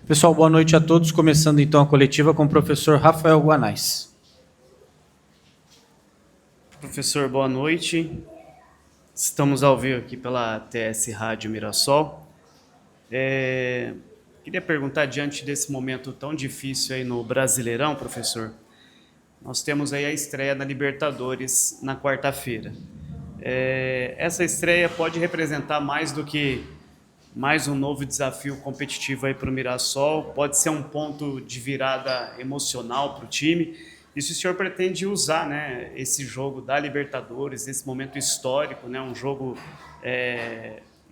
Pessoal, boa noite a todos. Começando então a coletiva com o professor Rafael Guanais. Professor, boa noite. Estamos ao vivo aqui pela TS Rádio Mirassol. Queria perguntar, diante desse momento tão difícil aí no Brasileirão, professor, nós temos aí a estreia na Libertadores na quarta-feira. Essa estreia pode representar mais do que mais um novo desafio competitivo aí para o Mirassol, pode ser um ponto de virada emocional para o time. E se o senhor pretende usar, né, esse jogo da Libertadores, esse momento histórico, né, um jogo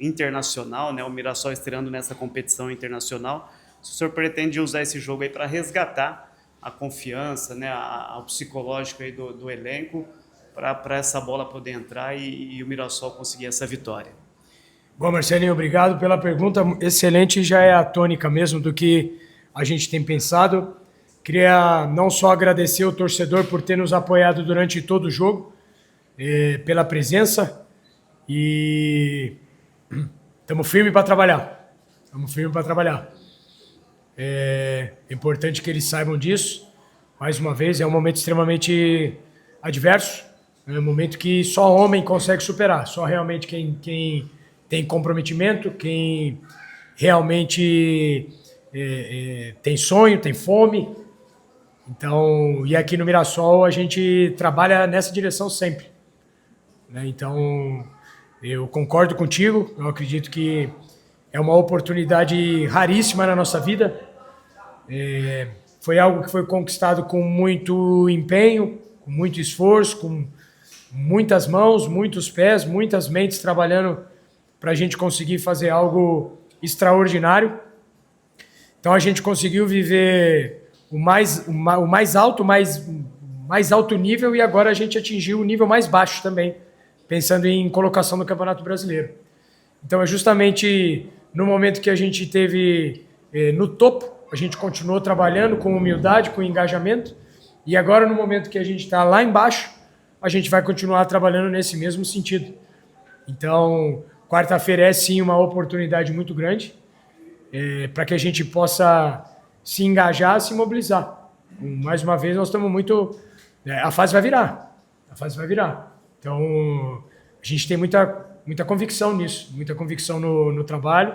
internacional, né, o Mirassol estreando nessa competição internacional, se o senhor pretende usar esse jogo aí para resgatar a confiança, né, o psicológico aí do elenco, para essa bola poder entrar e o Mirassol conseguir essa vitória. Bom, Marcelinho, obrigado pela pergunta. Excelente, já é a tônica mesmo do que a gente tem pensado. Queria não só agradecer o torcedor por ter nos apoiado durante todo o jogo, pela presença, e estamos firmes para trabalhar. Estamos firmes para trabalhar. É importante que eles saibam disso. Mais uma vez, é um momento extremamente adverso, é um momento que só homem consegue superar, só realmente quem tem comprometimento, quem realmente tem sonho, tem fome. Então, e aqui no Mirassol a gente trabalha nessa direção sempre, né? Então, eu concordo contigo, eu acredito que é uma oportunidade raríssima na nossa vida. Foi algo que foi conquistado com muito empenho, com muito esforço, com muitas mãos, muitos pés, muitas mentes trabalhando para a gente conseguir fazer algo extraordinário. Então a gente conseguiu viver o mais alto nível, e agora a gente atingiu o nível mais baixo também, pensando em colocação no Campeonato Brasileiro. Então é justamente no momento que a gente teve no topo, a gente continuou trabalhando com humildade, com engajamento, e agora no momento que a gente está lá embaixo, a gente vai continuar trabalhando nesse mesmo sentido. Então, quarta-feira é sim uma oportunidade muito grande para que a gente possa se engajar, se mobilizar. Mais uma vez, nós estamos muito... a fase vai virar. A fase vai virar. Então, a gente tem muita convicção nisso, muita convicção no trabalho.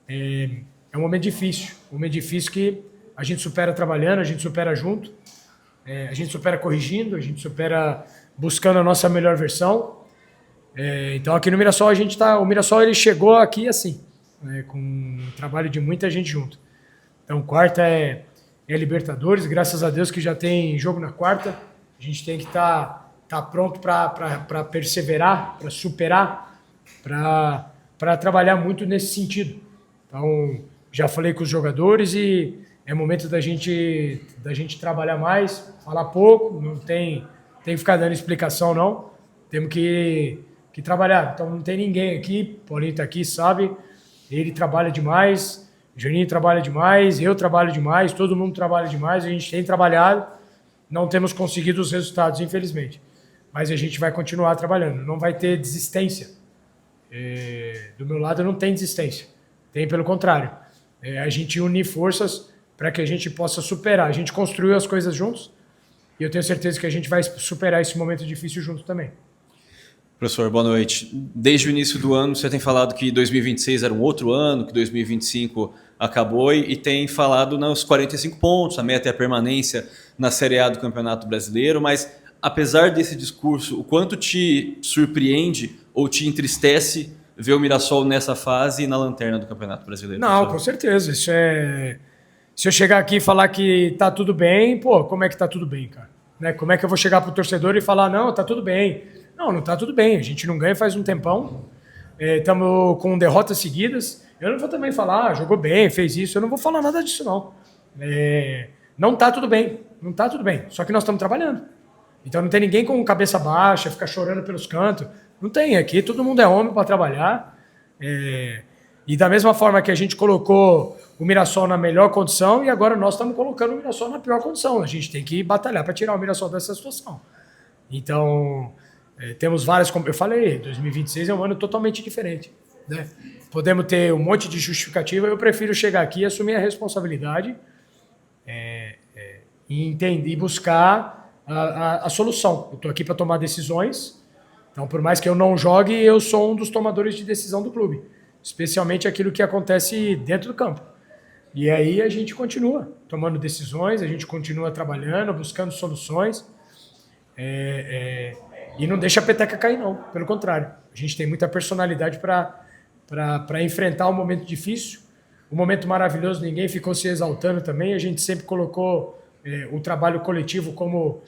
É um momento difícil que a gente supera trabalhando, a gente supera junto, a gente supera corrigindo, a gente supera buscando a nossa melhor versão. Então aqui no Mirassol o Mirassol ele chegou aqui assim, né, com um trabalho de muita gente junto. Então quarta é Libertadores, graças a Deus que já tem jogo na quarta. A gente tem que estar pronto para perseverar, para superar, para trabalhar muito nesse sentido. Então já falei com os jogadores e é momento da gente trabalhar mais, falar pouco, não tem que ficar dando explicação não, temos que trabalhar. Então não tem ninguém aqui, Paulinho está aqui, sabe, ele trabalha demais, Juninho trabalha demais, eu trabalho demais, todo mundo trabalha demais, a gente tem trabalhado, não temos conseguido os resultados, infelizmente, mas a gente vai continuar trabalhando, não vai ter desistência. Do meu lado não tem desistência, tem pelo contrário, a gente unir forças para que a gente possa superar, a gente construiu as coisas juntos, e eu tenho certeza que a gente vai superar esse momento difícil junto também. Professor, boa noite. Desde o início do ano, você tem falado que 2026 era um outro ano, que 2025 acabou e tem falado nos 45 pontos, a meta é a permanência na Série A do Campeonato Brasileiro, mas apesar desse discurso, o quanto te surpreende ou te entristece ver o Mirassol nessa fase e na lanterna do Campeonato Brasileiro? Não, professor? com certeza. Se eu chegar aqui e falar que tá tudo bem, pô, como é que tá tudo bem, cara? Né? Como é que eu vou chegar pro torcedor e falar, não, tá tudo bem? Não tá tudo bem. A gente não ganha faz um tempão. Estamos com derrotas seguidas. Eu não vou também falar, jogou bem, fez isso. Eu não vou falar nada disso, não. Não tá tudo bem. Não tá tudo bem. Só que nós estamos trabalhando. Então não tem ninguém com cabeça baixa, ficar chorando pelos cantos. Não tem. Aqui todo mundo é homem para trabalhar. E da mesma forma que a gente colocou o Mirassol na melhor condição, e agora nós estamos colocando o Mirassol na pior condição. A gente tem que batalhar para tirar o Mirassol dessa situação. Então, temos várias... Eu falei, 2026 é um ano totalmente diferente. né? Podemos ter um monte de justificativa, eu prefiro chegar aqui e assumir a responsabilidade e entender, e buscar a solução. Eu estou aqui para tomar decisões, então por mais que eu não jogue, eu sou um dos tomadores de decisão do clube, especialmente aquilo que acontece dentro do campo. E aí a gente continua tomando decisões, a gente continua trabalhando, buscando soluções, e não deixa a peteca cair não, pelo contrário. A gente tem muita personalidade para enfrentar um momento difícil, um momento maravilhoso, ninguém ficou se exaltando também, a gente sempre colocou o trabalho coletivo como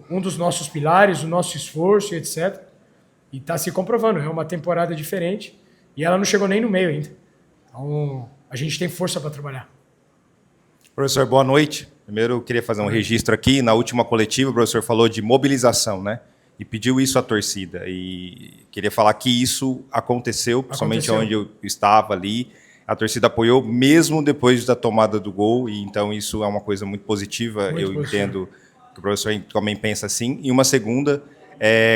um dos nossos pilares, o nosso esforço, etc. E está se comprovando, é uma temporada diferente e ela não chegou nem no meio ainda. Então, a gente tem força para trabalhar. Professor, boa noite. Primeiro, eu queria fazer um registro aqui. Na última coletiva, o professor falou de mobilização, né? E pediu isso à torcida. E queria falar que isso aconteceu, principalmente onde eu estava ali. A torcida apoiou, mesmo depois da tomada do gol. E então, isso é uma coisa muito positiva. Eu entendo que o professor também pensa assim. E uma segunda,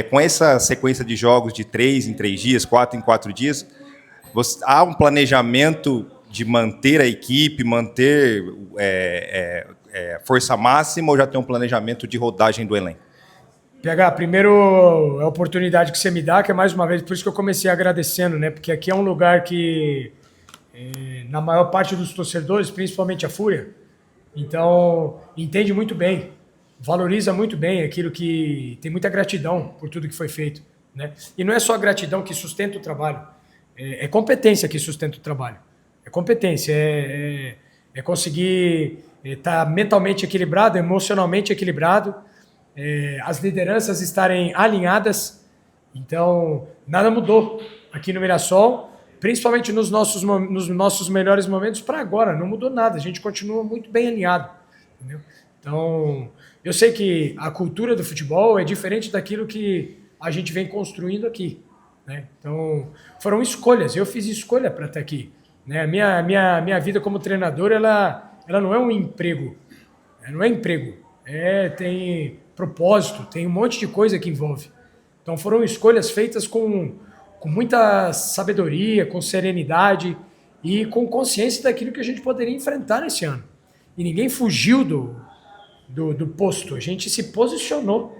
com essa sequência de jogos de 3 em 3 dias, 4 em 4 dias, há um planejamento de manter a equipe, manter força máxima, ou já tem um planejamento de rodagem do elenco? PH, primeiro a oportunidade que você me dá, que é mais uma vez, por isso que eu comecei agradecendo, né? Porque aqui é um lugar que, na maior parte dos torcedores, principalmente a Fúria, então entende muito bem, valoriza muito bem aquilo que tem muita gratidão por tudo que foi feito, né? E não é só a gratidão que sustenta o trabalho, é competência que sustenta o trabalho. É competência, é conseguir estar mentalmente equilibrado, emocionalmente equilibrado, as lideranças estarem alinhadas. Então, nada mudou aqui no Mirassol, principalmente nos nossos melhores momentos para agora. Não mudou nada, a gente continua muito bem alinhado. Entendeu? Então, eu sei que a cultura do futebol é diferente daquilo que a gente vem construindo aqui, né? Então, foram escolhas, eu fiz escolha para estar aqui. Né? Minha vida como treinador, ela não é um emprego, não é emprego, tem propósito, tem um monte de coisa que envolve. Então foram escolhas feitas com muita sabedoria, com serenidade e com consciência daquilo que a gente poderia enfrentar nesse ano. E ninguém fugiu do posto, a gente se posicionou.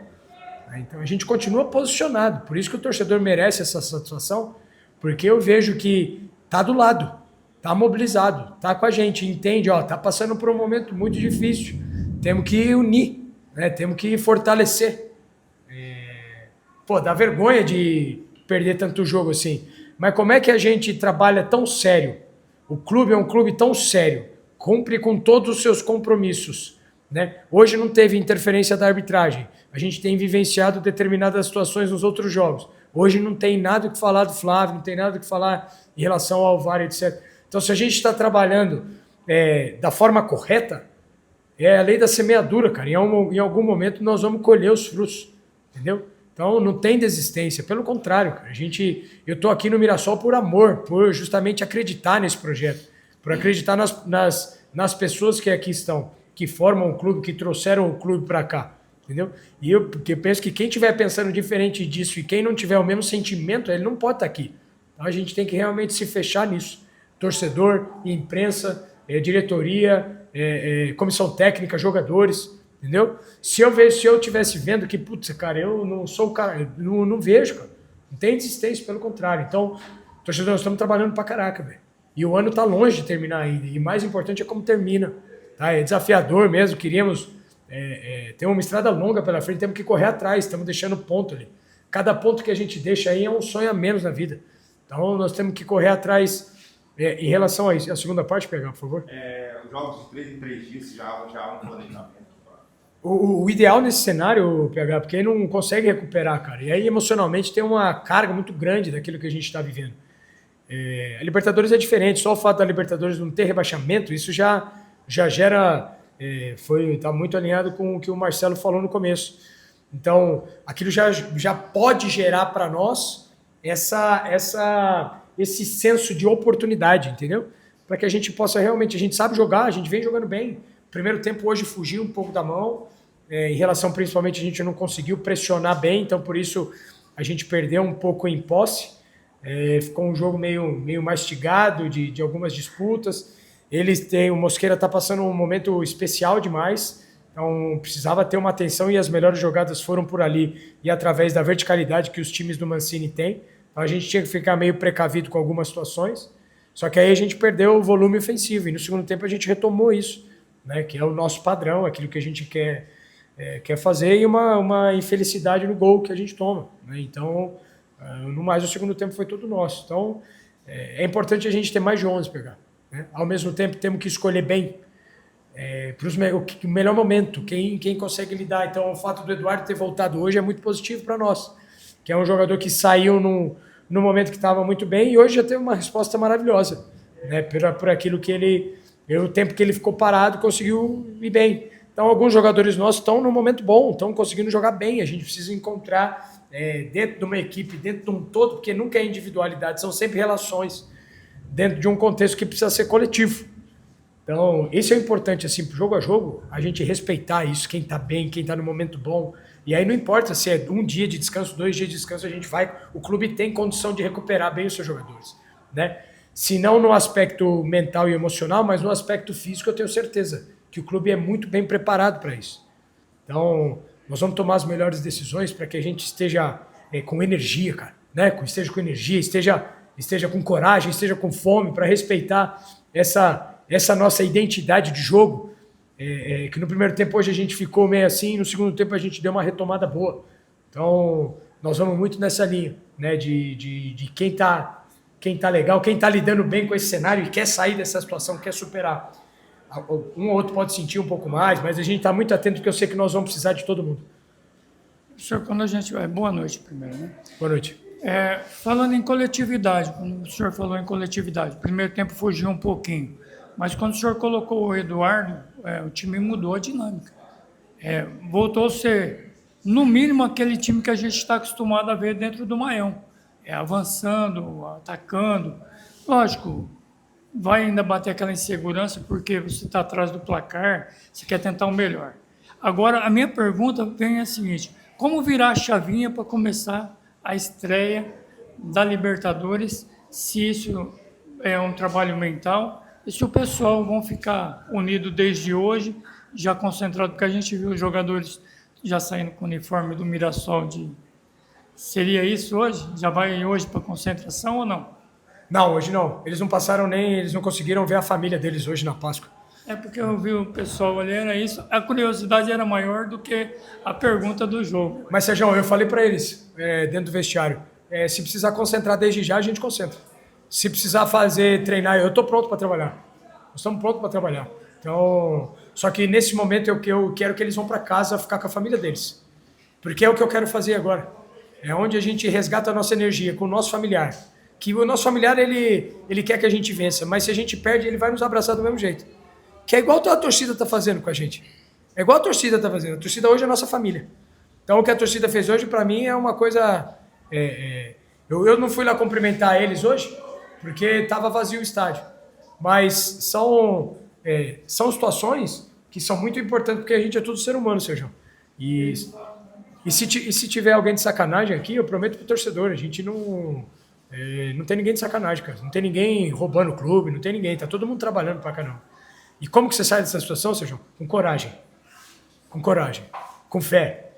Então a gente continua posicionado, por isso que o torcedor merece essa satisfação, porque eu vejo que está do lado, está mobilizado, está com a gente, entende, está passando por um momento muito difícil, temos que unir, né? Temos que fortalecer. Dá vergonha de perder tanto jogo assim, mas como é que a gente trabalha tão sério? O clube é um clube tão sério, cumpre com todos os seus compromissos, né? Hoje não teve interferência da arbitragem, a gente tem vivenciado determinadas situações nos outros jogos, hoje não tem nada o que falar do Flávio, não tem nada o que falar em relação ao VAR, etc. Então, se a gente está trabalhando da forma correta, é a lei da semeadura, cara. Em algum momento nós vamos colher os frutos, entendeu? Então, não tem desistência. Pelo contrário, cara. Eu estou aqui no Mirassol por amor, por justamente acreditar nesse projeto, por acreditar nas pessoas que aqui estão, que formam o clube, que trouxeram o clube para cá, entendeu? E eu penso que quem estiver pensando diferente disso e quem não tiver o mesmo sentimento, ele não pode estar aqui. Então, a gente tem que realmente se fechar nisso. Torcedor, imprensa, diretoria, comissão técnica, jogadores, entendeu? Se eu estivesse vendo que, putz, cara, eu não sou o cara, eu não vejo, cara. Não tem desistência, pelo contrário. Então, torcedor, nós estamos trabalhando pra caraca, velho. E o ano tá longe de terminar ainda. E mais importante é como termina. Tá? É desafiador mesmo, queríamos ter uma estrada longa pela frente, temos que correr atrás, estamos deixando ponto ali. Cada ponto que a gente deixa aí é um sonho a menos na vida. Então, nós temos que correr atrás. Em relação a isso, a segunda parte, pegar, por favor. Os jogos de 3 em 3 dias já há um planejamento. O ideal nesse cenário, PH, porque aí não consegue recuperar, cara. E aí, emocionalmente, tem uma carga muito grande daquilo que a gente está vivendo. A Libertadores é diferente, só o fato da Libertadores não ter rebaixamento, isso já gera... Está muito alinhado com o que o Marcelo falou no começo. Então, aquilo já pode gerar para nós esse senso de oportunidade, entendeu? Para que a gente possa realmente... A gente sabe jogar, a gente vem jogando bem. O primeiro tempo hoje fugiu um pouco da mão. Em relação, principalmente, a gente não conseguiu pressionar bem, então por isso a gente perdeu um pouco em posse. Ficou um jogo meio mastigado de algumas disputas. O Mosqueira está passando um momento especial demais, então precisava ter uma atenção e as melhores jogadas foram por ali e através da verticalidade que os times do Mancini têm. Então a gente tinha que ficar meio precavido com algumas situações, só que aí a gente perdeu o volume ofensivo e no segundo tempo a gente retomou isso, né, que é o nosso padrão, aquilo que a gente quer fazer e uma infelicidade no gol que a gente toma, né? Então, no mais, o segundo tempo foi todo nosso. Então, é importante a gente ter mais de 11 pegar, né? Ao mesmo tempo, temos que escolher bem o melhor momento, quem consegue lidar. Então, o fato do Eduardo ter voltado hoje é muito positivo para nós, que é um jogador que saiu no momento que estava muito bem e hoje já teve uma resposta maravilhosa, né? Por aquilo que o tempo que ele ficou parado, conseguiu ir bem. Então, alguns jogadores nossos estão num momento bom, estão conseguindo jogar bem. A gente precisa encontrar dentro de uma equipe, dentro de um todo, porque nunca é individualidade, são sempre relações dentro de um contexto que precisa ser coletivo. Então, isso é importante, assim, jogo a jogo, a gente respeitar isso, quem está bem, quem está no momento bom. E aí não importa se é 1 dia de descanso, 2 dias de descanso, a gente vai. O clube tem condição de recuperar bem os seus jogadores, né? Se não no aspecto mental e emocional, mas no aspecto físico, eu tenho certeza que o clube é muito bem preparado para isso. Então, nós vamos tomar as melhores decisões para que a gente esteja com energia, cara, né? Esteja com energia, esteja com coragem, esteja com fome para respeitar essa nossa identidade de jogo, que no primeiro tempo hoje a gente ficou meio assim, no segundo tempo a gente deu uma retomada boa. Então, nós vamos muito nessa linha, né? De quem tá legal, quem tá lidando bem com esse cenário e quer sair dessa situação, quer superar. Um ou outro pode sentir um pouco mais, mas a gente está muito atento porque eu sei que nós vamos precisar de todo mundo. Senhor, quando a gente vai... Boa noite primeiro, né? Boa noite. Falando em coletividade, quando o senhor falou em coletividade, o primeiro tempo fugiu um pouquinho, mas quando o senhor colocou o Eduardo, o time mudou a dinâmica. Voltou a ser, no mínimo, aquele time que a gente está acostumado a ver dentro do Maião. Avançando, atacando. Lógico, vai ainda bater aquela insegurança porque você está atrás do placar, você quer tentar o melhor. Agora, a minha pergunta vem a seguinte: como virar a chavinha para começar a estreia da Libertadores, se isso é um trabalho mental e se o pessoal vão ficar unido desde hoje, já concentrado, porque a gente viu os jogadores já saindo com o uniforme do Mirassol Seria isso hoje? Já vai hoje para concentração ou não? Não, hoje não. Eles não conseguiram ver a família deles hoje na Páscoa. Porque eu vi o pessoal ali, era isso. A curiosidade era maior do que a pergunta do jogo. Mas, Sérgio, eu falei para eles, dentro do vestiário, se precisar concentrar desde já, a gente concentra. Se precisar treinar, eu estou pronto para trabalhar. Nós estamos prontos para trabalhar. Então, só que nesse momento eu quero que eles vão para casa ficar com a família deles. Porque é o que eu quero fazer agora. É onde a gente resgata a nossa energia com o nosso familiar. Que o nosso familiar, ele quer que a gente vença, mas se a gente perde, ele vai nos abraçar do mesmo jeito. Que é igual a torcida está fazendo com a gente. É igual a torcida está fazendo. A torcida hoje é a nossa família. Então, o que a torcida fez hoje, para mim, é uma coisa... Eu não fui lá cumprimentar eles hoje, porque estava vazio o estádio. Mas são situações que são muito importantes, porque a gente é tudo ser humano, Sérgio. E se tiver alguém de sacanagem aqui, eu prometo pro torcedor, a gente não tem ninguém de sacanagem, cara. Não tem ninguém roubando o clube, não tem ninguém. Tá todo mundo trabalhando pra caramba. E como que você sai dessa situação, Sérgio? Com coragem. Com coragem. Com fé.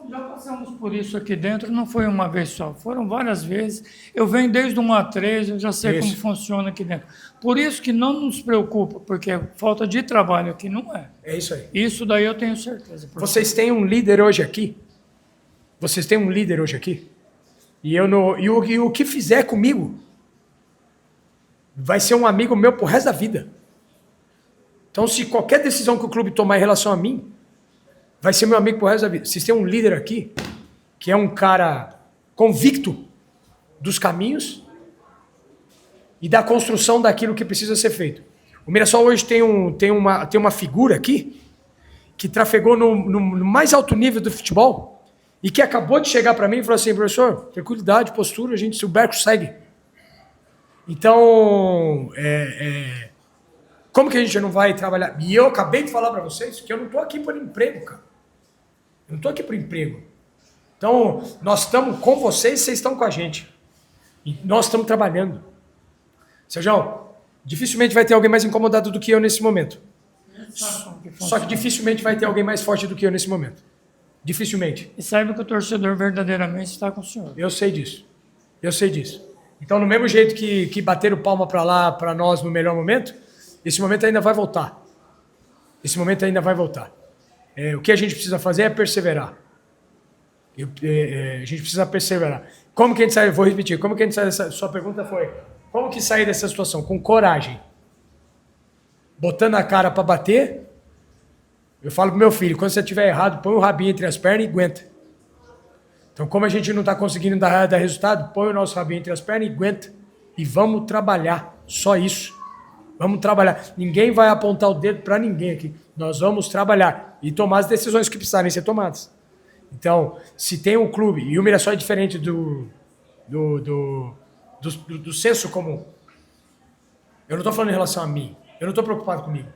Já passamos por isso aqui dentro, não foi uma vez só, foram várias vezes. Eu venho desde o 1-3, eu já sei como funciona aqui dentro. Por isso que não nos preocupa, porque falta de trabalho aqui não é. É isso aí. Isso daí eu tenho certeza. Vocês têm um líder hoje aqui? Vocês têm um líder hoje aqui? E o que fizer comigo vai ser um amigo meu pro resto da vida. Então, se qualquer decisão que o clube tomar em relação a mim, vai ser meu amigo pro resto da vida. Vocês têm um líder aqui, que é um cara convicto dos caminhos e da construção daquilo que precisa ser feito. O Mirassol hoje tem uma figura aqui que trafegou no mais alto nível do futebol e que acabou de chegar para mim e falou assim: professor, tranquilidade, postura, o barco segue. Então, como que a gente não vai trabalhar? E eu acabei de falar para vocês que eu não estou aqui por emprego, cara. Eu não estou aqui por emprego. Então, nós estamos com vocês estão com a gente. E nós estamos trabalhando. Sérgio, dificilmente vai ter alguém mais incomodado do que eu nesse momento. Só que dificilmente vai ter alguém mais forte do que eu nesse momento. Dificilmente. E saiba que o torcedor verdadeiramente está com o senhor. Eu sei disso. Eu sei disso. Então, no mesmo jeito que bateram palma para lá, para nós, no melhor momento, esse momento ainda vai voltar. Esse momento ainda vai voltar. O que a gente precisa fazer é perseverar. A gente precisa perseverar. Como que a gente sai? Vou repetir. Como que a gente sai dessa... Sua pergunta foi, como que sair dessa situação? Com coragem. Botando a cara para bater. Eu falo pro meu filho, quando você estiver errado, põe o rabinho entre as pernas e aguenta. Então, como a gente não está conseguindo dar resultado, põe o nosso rabinho entre as pernas e aguenta. E vamos trabalhar. Só isso. Vamos trabalhar. Ninguém vai apontar o dedo para ninguém aqui. Nós vamos trabalhar e tomar as decisões que precisarem ser tomadas. Então, se tem um clube, e o Mirassol é diferente do senso comum. Eu não estou falando em relação a mim. Eu não estou preocupado comigo.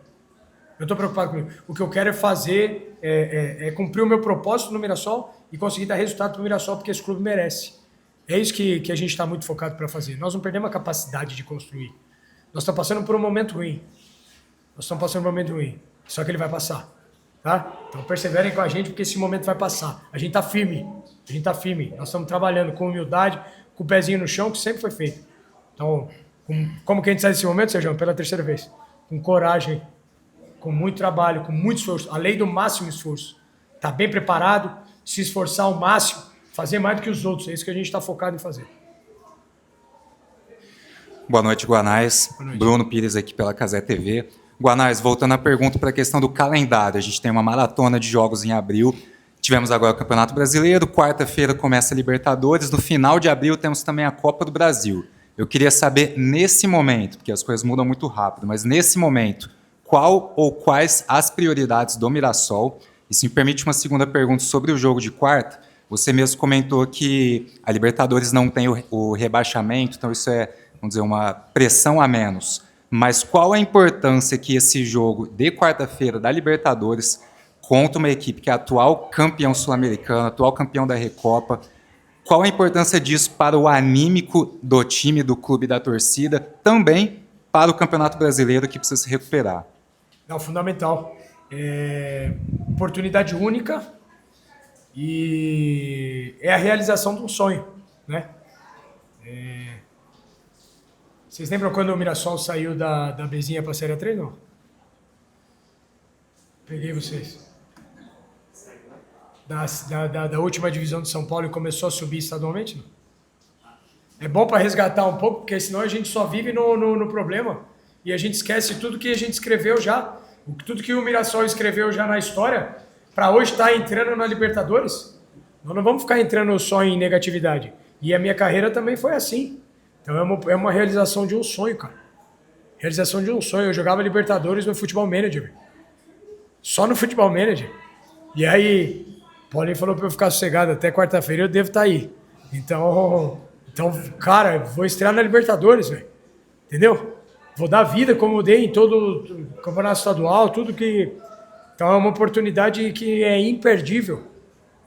Eu estou preocupado comigo. O que eu quero é fazer, é cumprir o meu propósito no Mirassol e conseguir dar resultado para o Mirassol, porque esse clube merece. É isso que a gente está muito focado para fazer. Nós não perdemos a capacidade de construir. Nós estamos passando por um momento ruim. Só que ele vai passar. Tá? Então perseverem com a gente, porque esse momento vai passar. A gente está firme. Nós estamos trabalhando com humildade, com o pezinho no chão, que sempre foi feito. Então, como que a gente sai desse momento, Sérgio? Pela terceira vez. Com coragem, com muito trabalho, com muito esforço. A lei do máximo esforço. Está bem preparado, se esforçar ao máximo, fazer mais do que os outros. É isso que a gente está focado em fazer. Boa noite, Guanais. Boa noite. Bruno Pires aqui pela Casé TV. Guanais, voltando à pergunta para a questão do calendário. A gente tem uma maratona de jogos em abril. Tivemos agora o Campeonato Brasileiro, quarta-feira começa a Libertadores, no final de abril temos também a Copa do Brasil. Eu queria saber, nesse momento, porque as coisas mudam muito rápido, mas nesse momento, qual ou quais as prioridades do Mirassol? E se me permite uma segunda pergunta sobre o jogo de quarta, você mesmo comentou que a Libertadores não tem o rebaixamento, então isso é, vamos dizer, uma pressão a menos. Mas qual a importância que esse jogo de quarta-feira da Libertadores contra uma equipe que é atual campeão sul-americano, atual campeão da Recopa, qual a importância disso para o anímico do time, do clube, da torcida, também para o Campeonato Brasileiro que precisa se recuperar? Não, fundamental. Oportunidade única e é a realização de um sonho, né? Vocês lembram quando o Mirassol saiu da Bezinha para a Série 3, não? Peguei vocês. Da última divisão de São Paulo e começou a subir estadualmente, não? É bom para resgatar um pouco, porque senão a gente só vive no problema e a gente esquece tudo que a gente escreveu já, tudo que o Mirassol escreveu já na história, para hoje estar entrando na Libertadores. Nós não vamos ficar entrando só em negatividade. E a minha carreira também foi assim. Então é uma realização de um sonho, cara. Realização de um sonho. Eu jogava Libertadores no Futebol Manager. Só no Futebol Manager. E aí, Paulinho falou para eu ficar sossegado. Até quarta-feira eu devo estar aí. Então, cara, vou estrear na Libertadores, velho. Entendeu? Vou dar vida como eu dei em todo o campeonato estadual, tudo que... Então é uma oportunidade que é imperdível.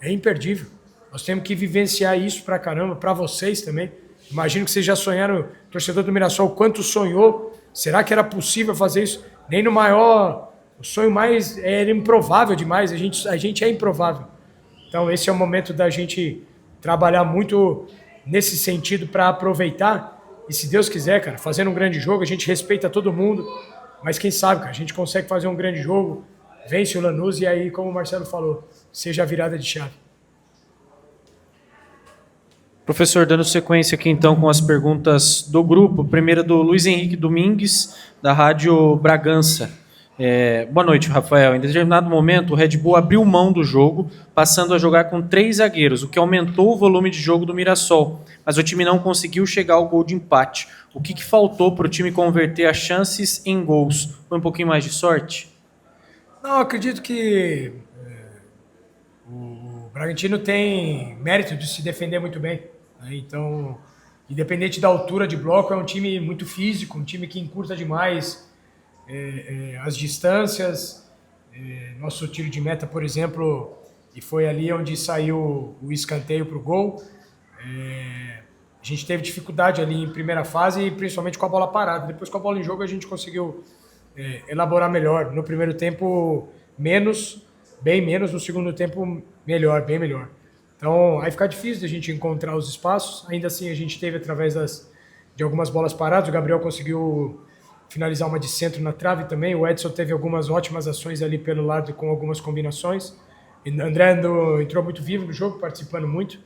É imperdível. Nós temos que vivenciar isso pra caramba, pra vocês também. Imagino que vocês já sonharam, torcedor do Mirassol, quanto sonhou. Será que era possível fazer isso? Nem no maior... O sonho mais... Era improvável demais. A gente é improvável. Então esse é o momento da gente trabalhar muito nesse sentido para aproveitar. E se Deus quiser, cara, fazendo um grande jogo, a gente respeita todo mundo. Mas quem sabe, cara, a gente consegue fazer um grande jogo, vence o Lanús e aí, como o Marcelo falou, seja a virada de chave. Professor, dando sequência aqui então com as perguntas do grupo. Primeira do Luiz Henrique Domingues, da Rádio Bragança. Boa noite, Rafael. Em determinado momento, o Red Bull abriu mão do jogo, passando a jogar com 3 zagueiros, o que aumentou o volume de jogo do Mirassol. Mas o time não conseguiu chegar ao gol de empate. O que faltou para o time converter as chances em gols? Foi um pouquinho mais de sorte? Não, acredito que o Bragantino tem mérito de se defender muito bem. Né? Então, independente da altura de bloco, é um time muito físico, um time que encurta demais as distâncias. Nosso tiro de meta, por exemplo, e foi ali onde saiu o escanteio para o gol. A gente teve dificuldade ali em primeira fase, principalmente com a bola parada. Depois, com a bola em jogo, a gente conseguiu elaborar melhor. No primeiro tempo, bem menos. No segundo tempo, bem melhor. Então, aí fica difícil de a gente encontrar os espaços. Ainda assim, a gente teve, através de algumas bolas paradas, o Gabriel conseguiu finalizar uma de centro na trave também. O Edson teve algumas ótimas ações ali pelo lado com algumas combinações. E o André entrou muito vivo no jogo, participando muito.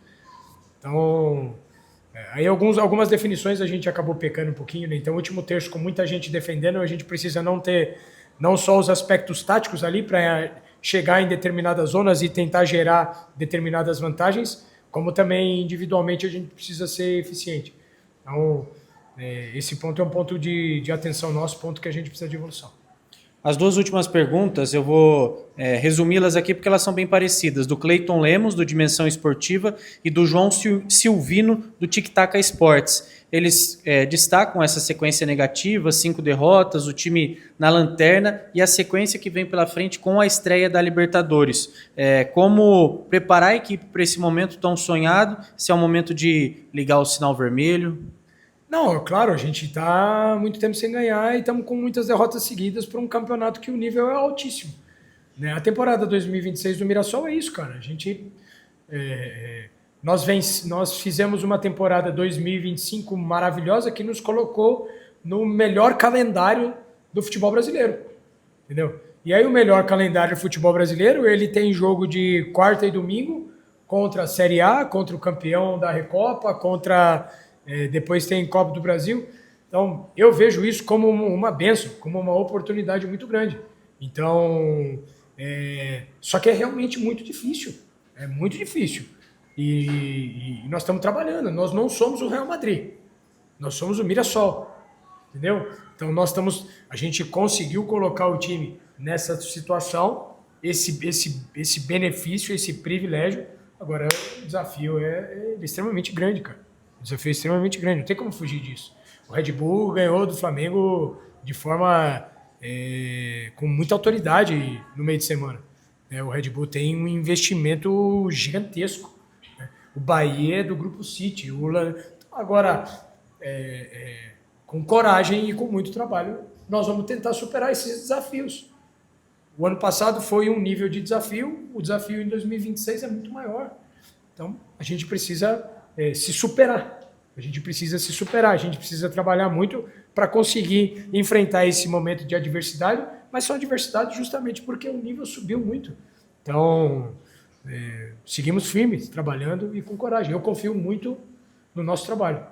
Então, aí algumas definições a gente acabou pecando um pouquinho, né? Então, o último terço, com muita gente defendendo, a gente precisa não só os aspectos táticos ali para chegar em determinadas zonas e tentar gerar determinadas vantagens, como também individualmente a gente precisa ser eficiente. Então, esse ponto é um ponto de atenção nosso, ponto que a gente precisa de evolução. As duas últimas perguntas, eu vou resumi-las aqui porque elas são bem parecidas, do Cleiton Lemos, do Dimensão Esportiva, e do João Silvino, do Tic Tac Esportes. Eles destacam essa sequência negativa, 5 derrotas, o time na lanterna e a sequência que vem pela frente com a estreia da Libertadores. Como preparar a equipe para esse momento tão sonhado, se é o momento de ligar o sinal vermelho? Não, claro, a gente está muito tempo sem ganhar e estamos com muitas derrotas seguidas para um campeonato que o nível é altíssimo. Né? A temporada 2026 do Mirassol é isso, cara. A gente, nós fizemos uma temporada 2025 maravilhosa que nos colocou no melhor calendário do futebol brasileiro, entendeu? E aí o melhor calendário do futebol brasileiro, ele tem jogo de quarta e domingo contra a Série A, contra o campeão da Recopa, depois tem Copa do Brasil. Então, eu vejo isso como uma bênção, como uma oportunidade muito grande. Então, só que é realmente muito difícil. É muito difícil. E nós estamos trabalhando. Nós não somos o Real Madrid. Nós somos o Mirassol. Entendeu? Então, a gente conseguiu colocar o time nessa situação, esse benefício, esse privilégio. Agora, o desafio é extremamente grande, cara. O desafio é extremamente grande, não tem como fugir disso. O Red Bull ganhou do Flamengo de forma com muita autoridade no meio de semana. O Red Bull tem um investimento gigantesco. O Bahia é do Grupo City. Agora, com coragem e com muito trabalho, nós vamos tentar superar esses desafios. O ano passado foi um nível de desafio, o desafio em 2026 é muito maior. Então, a gente precisa se superar. A gente precisa trabalhar muito para conseguir enfrentar esse momento de adversidade, mas são adversidades justamente porque o nível subiu muito. Então, seguimos firmes, trabalhando e com coragem. Eu confio muito no nosso trabalho.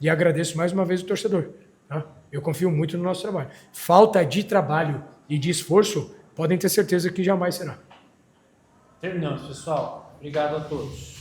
E agradeço mais uma vez o torcedor. Tá? Eu confio muito no nosso trabalho. Falta de trabalho e de esforço, podem ter certeza que jamais será. Terminamos, pessoal. Obrigado a todos.